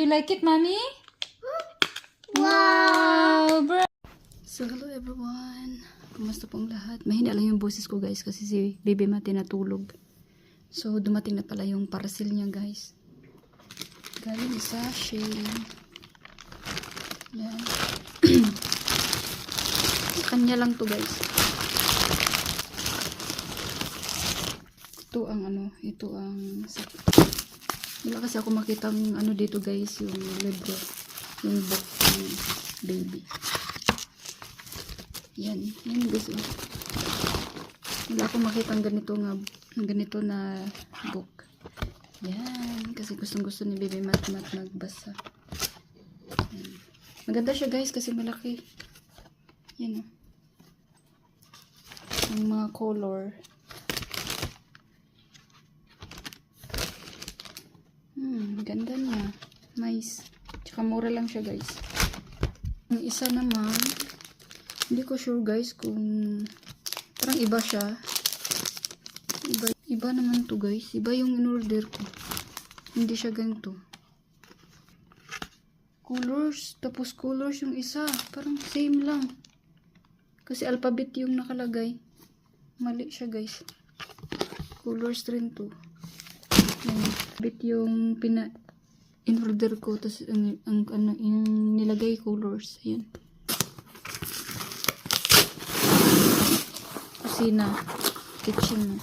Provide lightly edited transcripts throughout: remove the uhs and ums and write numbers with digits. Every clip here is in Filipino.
you like it, mommy? Wow, bro. So, hello everyone. Kumusta pong lahat? Mahina lang yung boses ko guys kasi si Baby Mati natulog. So, dumating na pala yung parcel niya guys. Galing sa Shein. Yan. Kanya lang to guys. Ito ang ano, ito ang wala kasi ako makitang ano dito guys, yung libro, yung book ng baby. Yan guys. Wala akong makitang ganito na book. Yan, kasi gustong-gusto ni Baby Mat magbasa. Yan. Maganda siya guys kasi malaki. Yan o. Yung mga color. Ganda niya. Nice. Tsaka mura lang siya guys. Yung isa naman, hindi ko sure guys kung parang iba siya. Iba naman to guys. Iba yung in-order ko. Hindi siya ganito. Colors. Tapos colors yung isa. Parang same lang. Kasi alphabet yung nakalagay. Mali siya guys. Colors rin to. Alphabet yung in-order ko. Tapos yung nilagay colors. Ayan. Kusina. Kitchen.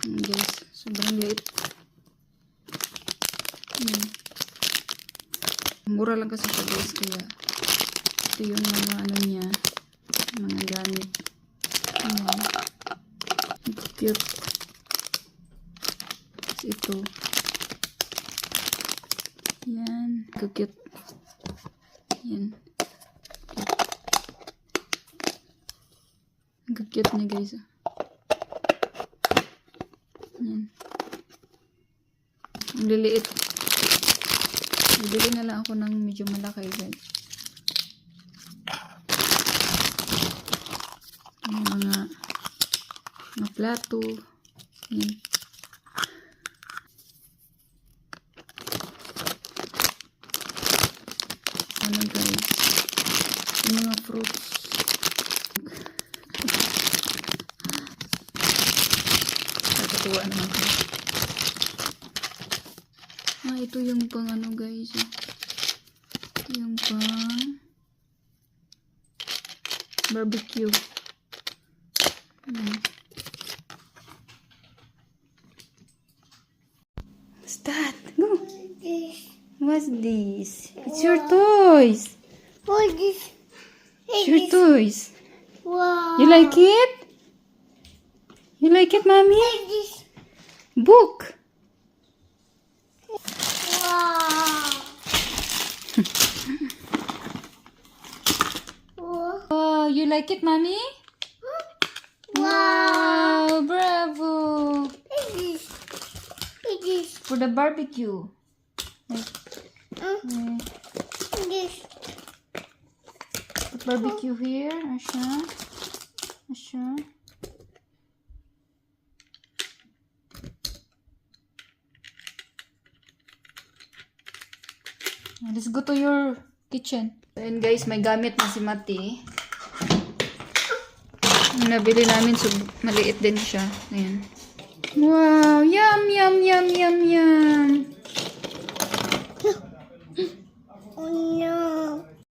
Guys, sobrang liit. Mura lang kasi siya guys, kaya ito yung mga ano niya, mga gamit. Cute. Ito. Yan, cute. Yan. Cute niya guys. Yan. Ang liliit. Bibili na lang ako ng medyo malaki guys. Yung mga plato. Yan. Ano guys? Yung mga fruits. Nakakatuwa naman ko. Ito yung pang ano guys. Ito yung pang barbecue. What's that? Go. What's this? It's your toys. What is It's your toys. Wow. You like it? You like it, mommy? This Book. wow. Oh, you like it, mommy? Wow, bravo. This For the barbecue. this Put barbecue here. Asha. Let's go to your kitchen. And guys, may gamit na si Mati. Nabili namin, so maliit din siya. Ayan. Wow! Yum, yum, yum, yum, yum!